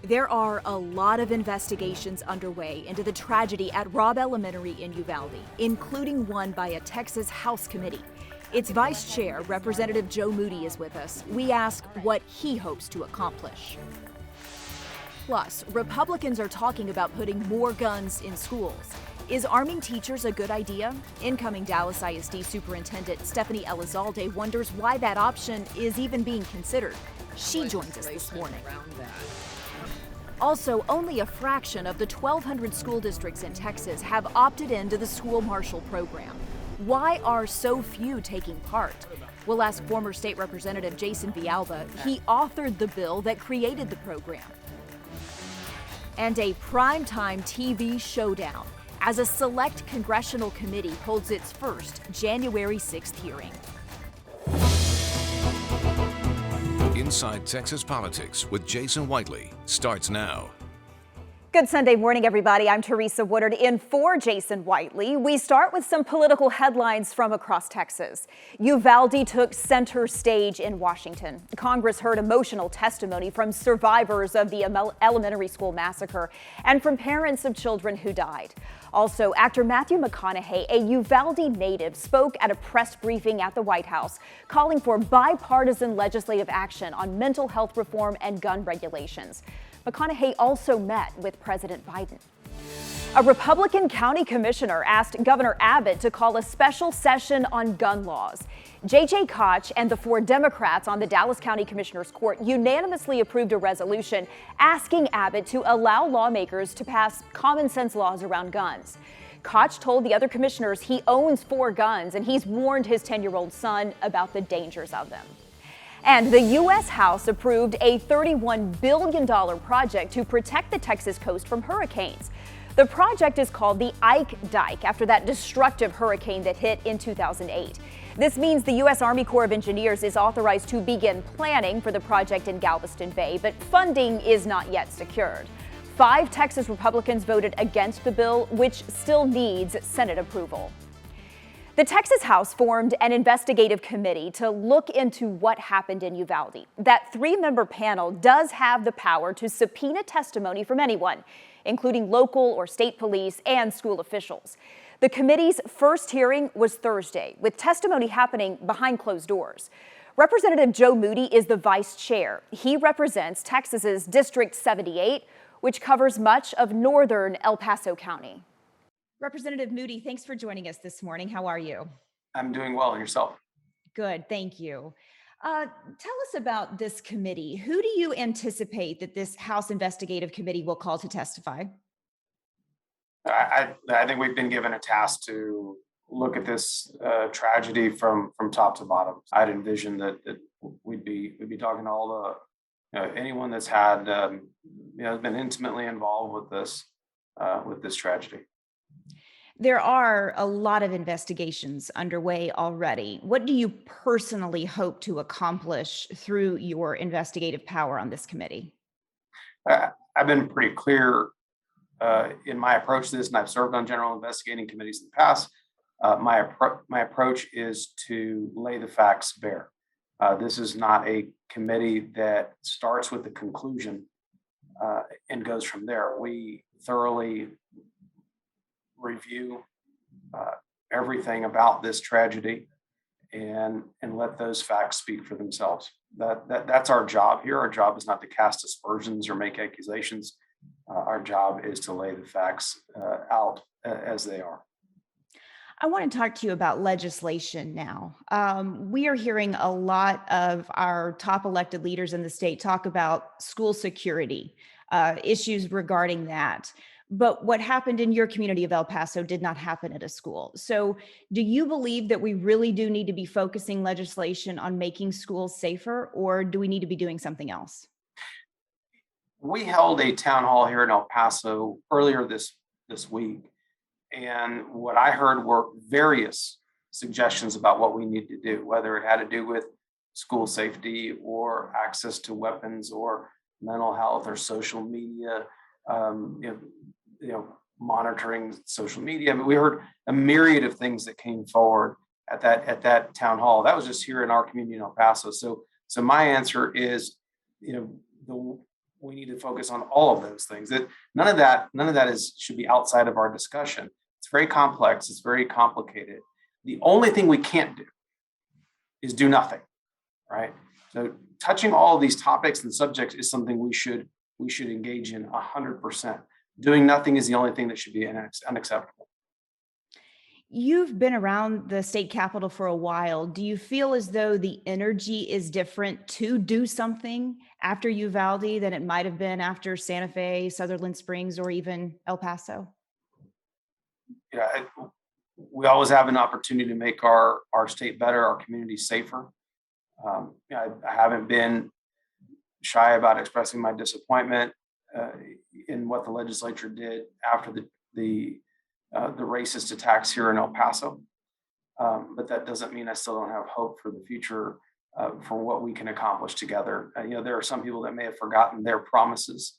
There are a lot of investigations underway into the tragedy at Robb Elementary in Uvalde, including one by a Texas House committee. Its vice chair, Representative Joe Moody, is with us. We ask what he hopes to accomplish. Plus, Republicans are talking about putting more guns in schools. Is arming teachers a good idea? Incoming Dallas ISD Superintendent Stephanie Elizalde wonders why that option is even being considered. She joins us this morning. Also, only a fraction of the 1,200 school districts in Texas have opted into the School Marshal program. Why are so few taking part? We'll ask former state representative Jason Villalba. He authored the bill that created the program. And a primetime TV showdown as a select congressional committee holds its first January 6th hearing. Inside Texas Politics with Jason Whiteley starts now. Good Sunday morning, everybody. I'm Teresa Woodard in for Jason Whiteley. We start with some political headlines from across Texas. Uvalde took center stage in Washington. Congress heard emotional testimony from survivors of the elementary school massacre and from parents of children who died. Also, actor Matthew McConaughey, a Uvalde native, spoke at a press briefing at the White House, calling for bipartisan legislative action on mental health reform and gun regulations. McConaughey also met with President Biden. A Republican county commissioner asked Governor Abbott to call a special session on gun laws. J.J. Koch and the 4 Democrats on the Dallas County Commissioner's Court unanimously approved a resolution asking Abbott to allow lawmakers to pass common sense laws around guns. Koch told the other commissioners he owns 4 guns and he's warned his 10-year-old son about the dangers of them. And the U.S. House approved a $31 billion project to protect the Texas coast from hurricanes. The project is called the Ike Dike after that destructive hurricane that hit in 2008. This means the U.S. Army Corps of Engineers is authorized to begin planning for the project in Galveston Bay, but funding is not yet secured. 5 Texas Republicans voted against the bill, which still needs Senate approval. The Texas House formed an investigative committee to look into what happened in Uvalde. That 3-member panel does have the power to subpoena testimony from anyone, including local or state police and school officials. The committee's first hearing was Thursday, with testimony happening behind closed doors. Representative Joe Moody is the vice chair. He represents Texas's District 78, which covers much of northern El Paso County. Representative Moody, thanks for joining us this morning. How are you? I'm doing well. And yourself? Good, thank you. Tell us about this committee. Who do you anticipate that this House Investigative Committee will call to testify? I think we've been given a task to look at this tragedy from top to bottom. I'd envision that we'd be talking to all the anyone that's had been intimately involved with this tragedy. There are a lot of investigations underway already. What do you personally hope to accomplish through your investigative power on this committee? I've been pretty clear in my approach to this, and I've served on general investigating committees in the past. My approach is to lay the facts bare. This is not a committee that starts with the conclusion and goes from there. We thoroughly review everything about this tragedy and let those facts speak for themselves. That's our job here. Our job is not to cast aspersions or make accusations. Our job is to lay the facts out as they are. I want to talk to you about legislation now. We are hearing a lot of our top elected leaders in the state talk about school security, issues regarding that. But what happened in your community of El Paso did not happen at a school. So do you believe that we really do need to be focusing legislation on making schools safer, or do we need to be doing something else? We held a town hall here in El Paso earlier this week. And what I heard were various suggestions about what we need to do, whether it had to do with school safety or access to weapons or mental health or social media, monitoring social media. I mean, we heard a myriad of things that came forward at that town hall. That was just here in our community in El Paso. So my answer is, we need to focus on all of those things. That none of that should be outside of our discussion. It's very complex. It's very complicated. The only thing we can't do is do nothing, right? So touching all of these topics and subjects is something we should engage in 100%. Doing nothing is the only thing that should be unacceptable. You've been around the state capitol for a while. Do you feel as though the energy is different to do something after Uvalde than it might have been after Santa Fe, Sutherland Springs, or even El Paso? Yeah, we always have an opportunity to make our state better, our community safer. I haven't been shy about expressing my disappointment in what the legislature did after the racist attacks here in El Paso. But that doesn't mean I still don't have hope for the future for what we can accomplish together. There are some people that may have forgotten their promises,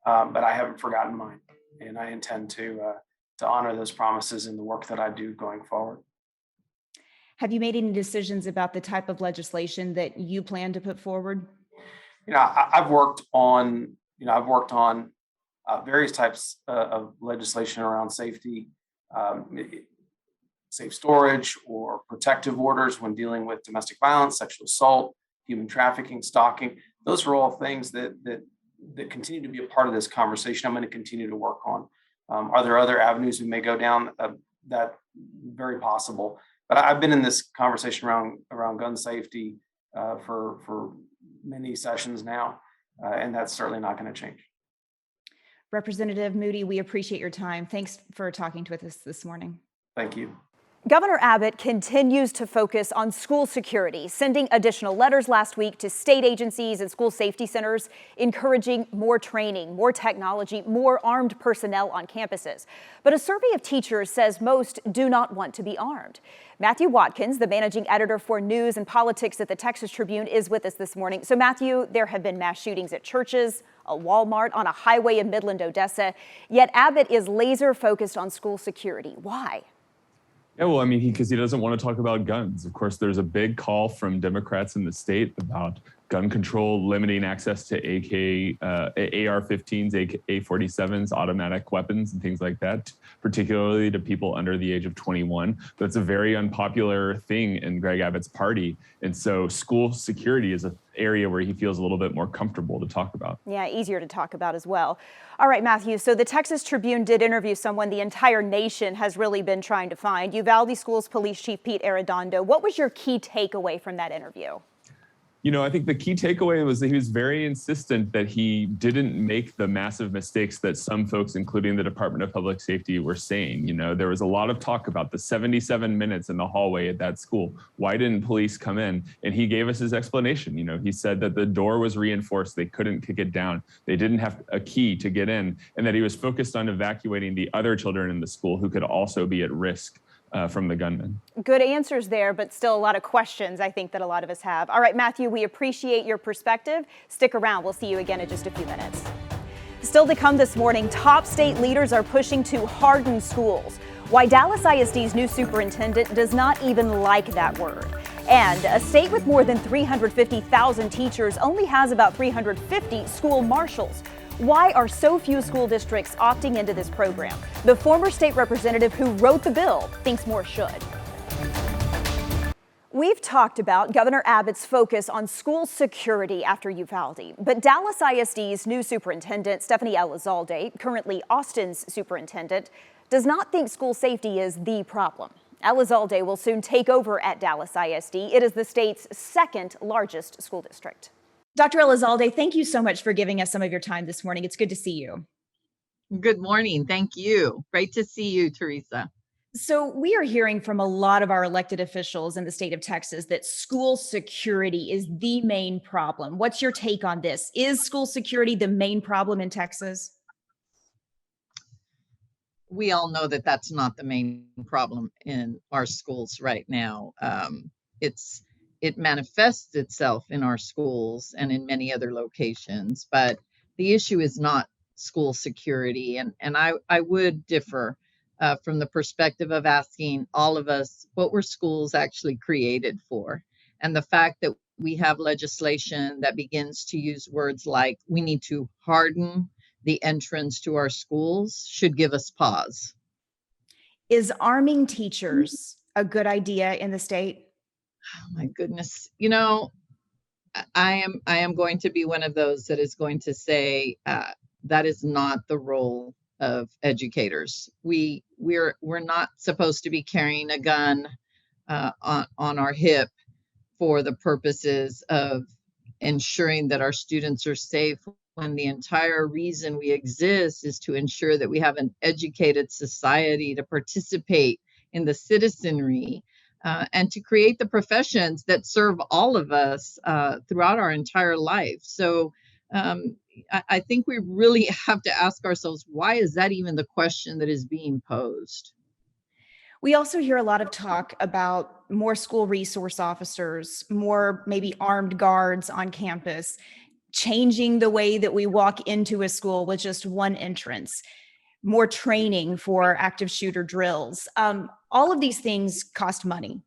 but I haven't forgotten mine, and I intend to honor those promises in the work that I do going forward. Have you made any decisions about the type of legislation that you plan to put forward? I've worked on various types of legislation around safety, safe storage, or protective orders when dealing with domestic violence, sexual assault, human trafficking, stalking. Those are all things that continue to be a part of this conversation. I'm going to continue to work on. Are there other avenues we may go down? That very possible. But I've been in this conversation around gun safety for many sessions now, and that's certainly not going to change. Representative Moody, we appreciate your time. Thanks for talking with us this morning. Thank you. Governor Abbott continues to focus on school security, sending additional letters last week to state agencies and school safety centers, encouraging more training, more technology, more armed personnel on campuses. But a survey of teachers says most do not want to be armed. Matthew Watkins, the managing editor for news and politics at the Texas Tribune, is with us this morning. So Matthew, there have been mass shootings at churches, a Walmart, on a highway in Midland, Odessa, yet Abbott is laser focused on school security. Why? Yeah, well, because he doesn't want to talk about guns. Of course, there's a big call from Democrats in the state about gun control, limiting access to AR-15s, AK-47s, automatic weapons, and things like that, particularly to people under the age of 21. That's a very unpopular thing in Greg Abbott's party. And so school security is an area where he feels a little bit more comfortable to talk about. Yeah, easier to talk about as well. All right, Matthew, so the Texas Tribune did interview someone the entire nation has really been trying to find, Uvalde Schools Police Chief Pete Arredondo. What was your key takeaway from that interview? I think the key takeaway was that he was very insistent that he didn't make the massive mistakes that some folks, including the Department of Public Safety, were saying. There was a lot of talk about the 77 minutes in the hallway at that school. Why didn't police come in? And he gave us his explanation. He said that the door was reinforced. They couldn't kick it down. They didn't have a key to get in, and that he was focused on evacuating the other children in the school who could also be at risk from the gunman. Good answers there, but still a lot of questions I think that a lot of us have. All right, Matthew, we appreciate your perspective. Stick around. We'll see you again in just a few minutes. Still to come this morning, top state leaders are pushing to harden schools. Why Dallas ISD's new superintendent does not even like that word. And a state with more than 350,000 teachers only has about 350 school marshals. Why are so few school districts opting into this program? The former state representative who wrote the bill thinks more should. We've talked about Governor Abbott's focus on school security after Uvalde, but Dallas ISD's new superintendent, Stephanie Elizalde, currently Austin's superintendent, does not think school safety is the problem. Elizalde will soon take over at Dallas ISD. It is the state's second largest school district. Dr. Elizalde, thank you so much for giving us some of your time this morning. It's good to see you. Good morning. Thank you. Great to see you, Teresa. So we are hearing from a lot of our elected officials in the state of Texas that school security is the main problem. What's your take on this? Is school security the main problem in Texas? We all know that that's not the main problem in our schools right now. It manifests itself in our schools and in many other locations, but the issue is not school security. And I would differ from the perspective of asking all of us, what were schools actually created for? And the fact that we have legislation that begins to use words like we need to harden the entrance to our schools should give us pause. Is arming teachers a good idea in the state? Oh my goodness. I am going to be one of those that is going to say that is not the role of educators. We're not supposed to be carrying a gun on our hip for the purposes of ensuring that our students are safe, when the entire reason we exist is to ensure that we have an educated society to participate in the citizenry and to create the professions that serve all of us throughout our entire life. So I think we really have to ask ourselves, why is that even the question that is being posed? We also hear a lot of talk about more school resource officers, more maybe armed guards on campus, changing the way that we walk into a school with just one entrance, more training for active shooter drills. All of these things cost money.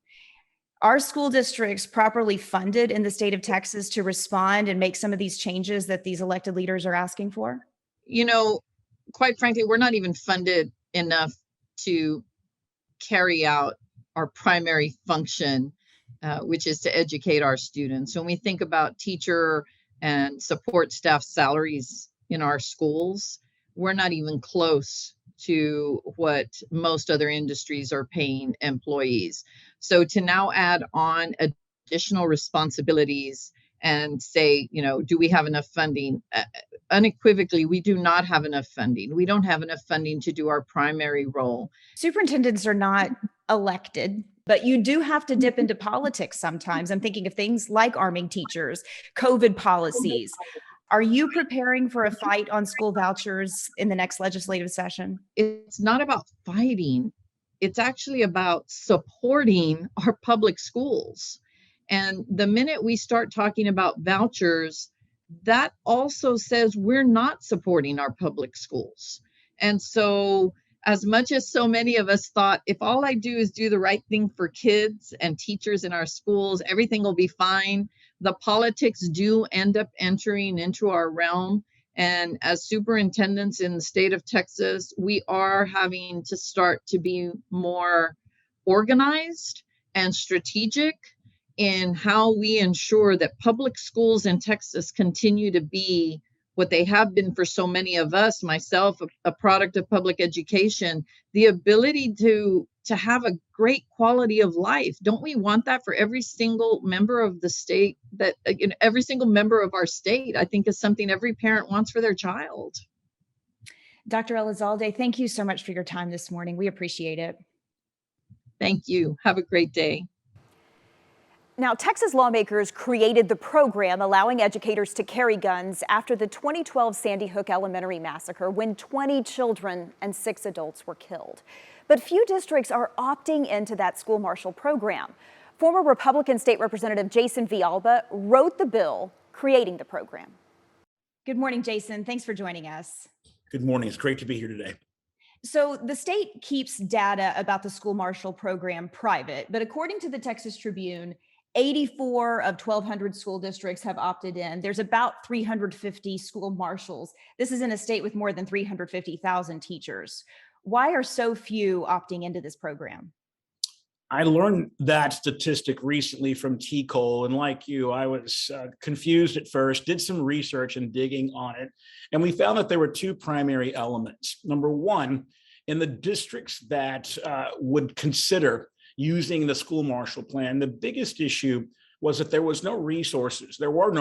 Are school districts properly funded in the state of Texas to respond and make some of these changes that these elected leaders are asking for? Quite frankly, we're not even funded enough to carry out our primary function, which is to educate our students. When we think about teacher and support staff salaries in our schools, we're not even close to what most other industries are paying employees. So to now add on additional responsibilities and say, do we have enough funding? Unequivocally, we do not have enough funding. We don't have enough funding to do our primary role. Superintendents are not elected, but you do have to dip into politics sometimes. I'm thinking of things like arming teachers, COVID policies. Are you preparing for a fight on school vouchers in the next legislative session? It's not about fighting. It's actually about supporting our public schools. And the minute we start talking about vouchers, that also says we're not supporting our public schools. And so, as much as so many of us thought, if all I do is do the right thing for kids and teachers in our schools, everything will be fine. The politics do end up entering into our realm. And as superintendents in the state of Texas, we are having to start to be more organized and strategic in how we ensure that public schools in Texas continue to be what they have been for so many of us, myself, a product of public education, the ability to have a great quality of life. Don't we want that for every single member of the state? That every single member of our state, I think, is something every parent wants for their child. Dr. Elizalde, thank you so much for your time this morning. We appreciate it. Thank you. Have a great day. Now, Texas lawmakers created the program allowing educators to carry guns after the 2012 Sandy Hook Elementary massacre, when 20 children and 6 adults were killed. But few districts are opting into that School Marshal program. Former Republican State Representative Jason Villalba wrote the bill creating the program. Good morning, Jason. Thanks for joining us. Good morning. It's great to be here today. So the state keeps data about the School Marshal program private, but according to the Texas Tribune, 84 of 1,200 school districts have opted in. There's about 350 school marshals. This is in a state with more than 350,000 teachers. Why are so few opting into this program? I learned that statistic recently from TCOL, and like you, I was confused at first, did some research and digging on it, and we found that there were 2 primary elements. Number one, in the districts that would consider using the School Marshal plan, the biggest issue was that there were no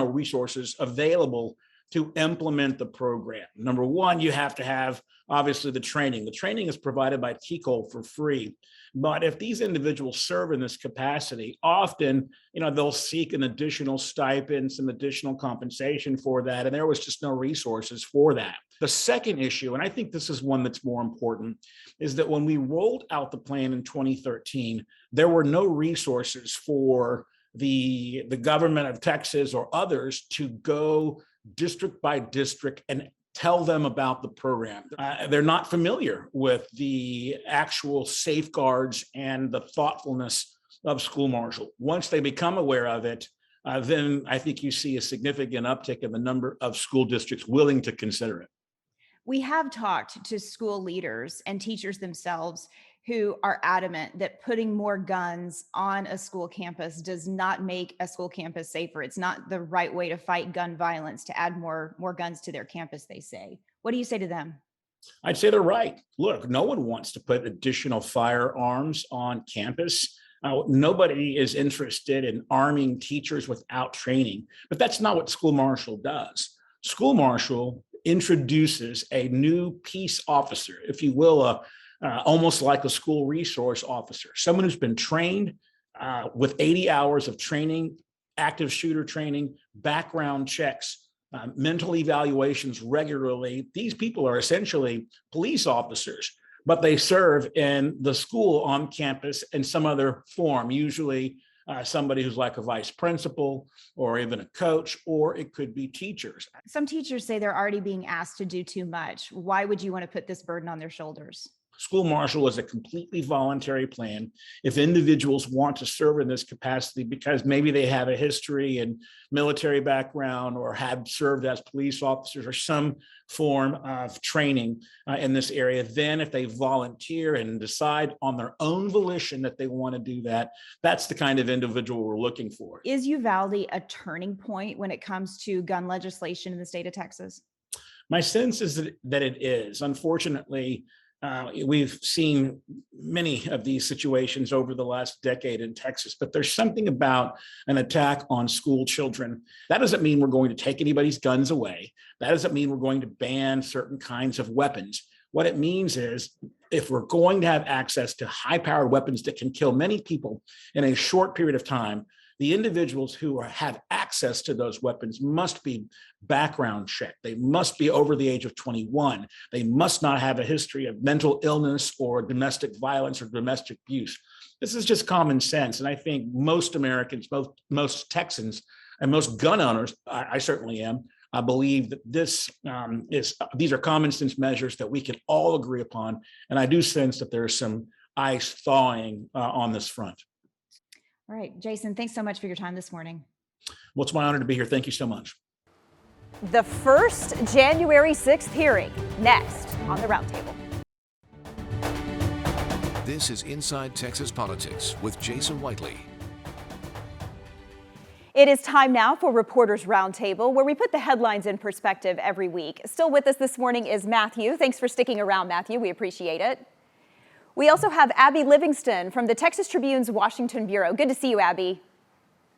resources available to implement the program. Number one, you have to have, obviously, the training. The training is provided by TCOL for free. But if these individuals serve in this capacity, often, they'll seek an additional stipend, some additional compensation for that. And there was just no resources for that. The second issue, and I think this is one that's more important, is that when we rolled out the plan in 2013, there were no resources for the government of Texas or others to go district by district and tell them about the program. They're not familiar with the actual safeguards and the thoughtfulness of School Marshal. Once they become aware of it, then I think you see a significant uptick in the number of school districts willing to consider it. We have talked to school leaders and teachers themselves who are adamant that putting more guns on a school campus does not make a school campus safer. It's not the right way to fight gun violence to add more guns to their campus, they say. What do you say to them? I'd say they're right. Look, no one wants to put additional firearms on campus. Nobody is interested in arming teachers without training, but that's not what School Marshal does. School Marshal introduces a new peace officer, if you will, almost like a school resource officer, someone who's been trained with 80 hours of training, active shooter training, background checks, mental evaluations regularly. These people are essentially police officers, but they serve in the school on campus in some other form, usually somebody who's like a vice principal or even a coach, or it could be teachers. Some teachers say they're already being asked to do too much. Why would you want to put this burden on their shoulders? School Marshal is a completely voluntary plan. If individuals want to serve in this capacity because maybe they have a history and military background or have served as police officers or some form of training in this area, then if they volunteer and decide on their own volition that they want to do that, that's the kind of individual we're looking for. Is Uvalde a turning point when it comes to gun legislation in the state of Texas? My sense is that it is. Unfortunately, we've seen many of these situations over the last decade in Texas, but there's something about an attack on school children. That doesn't mean we're going to take anybody's guns away. That doesn't mean we're going to ban certain kinds of weapons. What it means is if we're going to have access to high-powered weapons that can kill many people in a short period of time, the individuals who have access to those weapons must be background checked. They must be over the age of 21. They must not have a history of mental illness or domestic violence or domestic abuse. This is just common sense. And I think most Americans, most Texans, and most gun owners, I certainly am, I believe that these are common sense measures that we can all agree upon. And I do sense that there's some ice thawing on this front. All right, Jason, thanks so much for your time this morning. Well, it's my honor to be here. Thank you so much. The first January 6th hearing, next on the Roundtable. This is Inside Texas Politics with Jason Whiteley. It is time now for Reporters Roundtable, where we put the headlines in perspective every week. Still with us this morning is Matthew. Thanks for sticking around, Matthew. We appreciate it. We also have Abby Livingston from the Texas Tribune's Washington Bureau. Good to see you, Abby.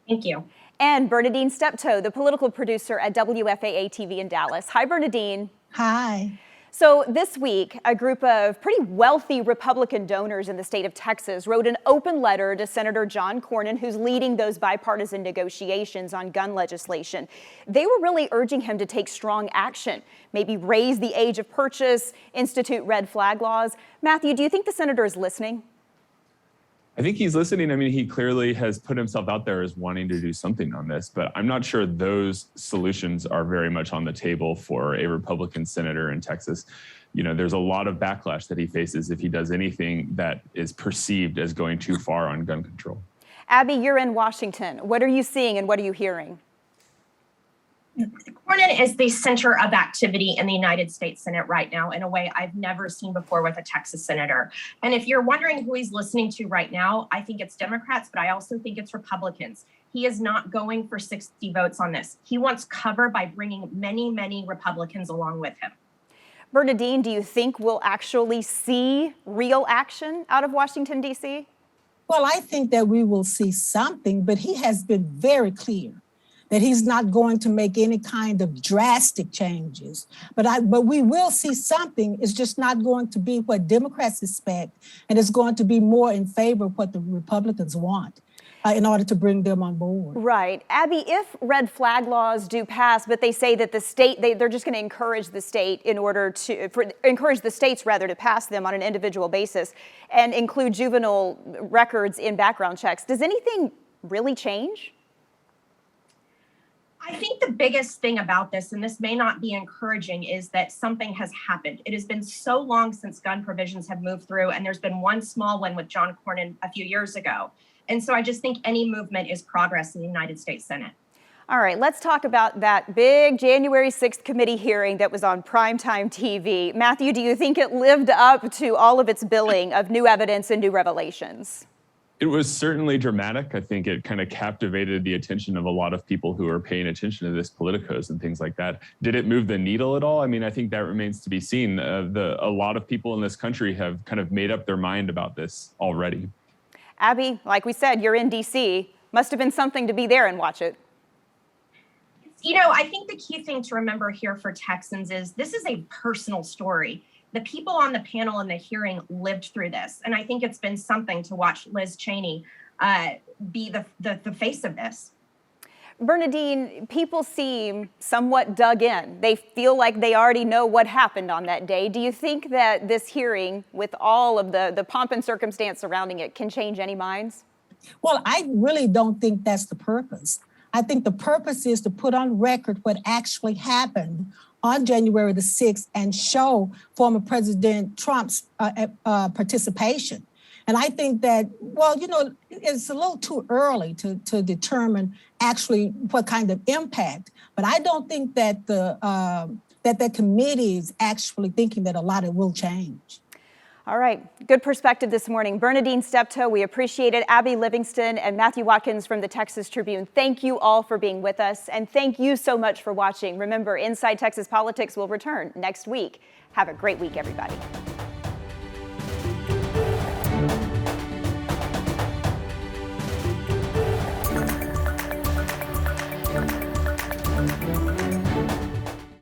Thank you. And Bernadine Steptoe, the political producer at WFAA TV in Dallas. Hi, Bernadine. Hi. So this week, a group of pretty wealthy Republican donors in the state of Texas wrote an open letter to Senator John Cornyn, who's leading those bipartisan negotiations on gun legislation. They were really urging him to take strong action, maybe raise the age of purchase, institute red flag laws. Matthew, do you think the senator is listening? I think he's listening. I mean, he clearly has put himself out there as wanting to do something on this, but I'm not sure those solutions are very much on the table for a Republican senator in Texas. You know, there's a lot of backlash that he faces if he does anything that is perceived as going too far on gun control. Abby, you're in Washington. What are you seeing and what are you hearing? Cornyn is the center of activity in the United States Senate right now in a way I've never seen before with a Texas senator. And if you're wondering who he's listening to right now, I think it's Democrats, but I also think it's Republicans. He is not going for 60 votes on this. He wants cover by bringing many, many Republicans along with him. Bernadine, do you think we'll actually see real action out of Washington, D.C.? Well, I think that we will see something, but he has been very clear that he's not going to make any kind of drastic changes. But we will see something. It's just not going to be what Democrats expect, and it's going to be more in favor of what the Republicans want in order to bring them on board. Right. Abby, if red flag laws do pass, but they say that the state, they're just going to encourage the state in order to, encourage the states rather to pass them on an individual basis and include juvenile records in background checks, does anything really change? I think the biggest thing about this, and this may not be encouraging, is that something has happened. It has been so long since gun provisions have moved through, and there's been one small one with John Cornyn a few years ago. And so I just think any movement is progress in the United States Senate. All right, let's talk about that big January 6th committee hearing that was on primetime TV. Matthew, do you think it lived up to all of its billing of new evidence and new revelations? It was certainly dramatic. I think it kind of captivated the attention of a lot of people who are paying attention to this politicos and things like that. Did it move the needle at all? I mean, I think that remains to be seen. A lot of people in this country have kind of made up their mind about this already. Abby, like we said, you're in DC. Must have been something to be there and watch it. You know, I think the key thing to remember here for Texans is this is a personal story. The people on the panel in the hearing lived through this. And I think it's been something to watch Liz Cheney be the face of this. Bernadine, people seem somewhat dug in. They feel like they already know what happened on that day. Do you think that this hearing, with all of the pomp and circumstance surrounding it, can change any minds? Well, I really don't think that's the purpose. I think the purpose is to put on record what actually happened on January the 6th and show former President Trump's participation. And I think that, well, you know, it's a little too early to determine actually what kind of impact. But I don't think that the committee is actually thinking that a lot of it will change. All right, good perspective this morning. Bernadine Steptoe, we appreciate it. Abby Livingston and Matthew Watkins from the Texas Tribune, thank you all for being with us. And thank you so much for watching. Remember, Inside Texas Politics will return next week. Have a great week, everybody.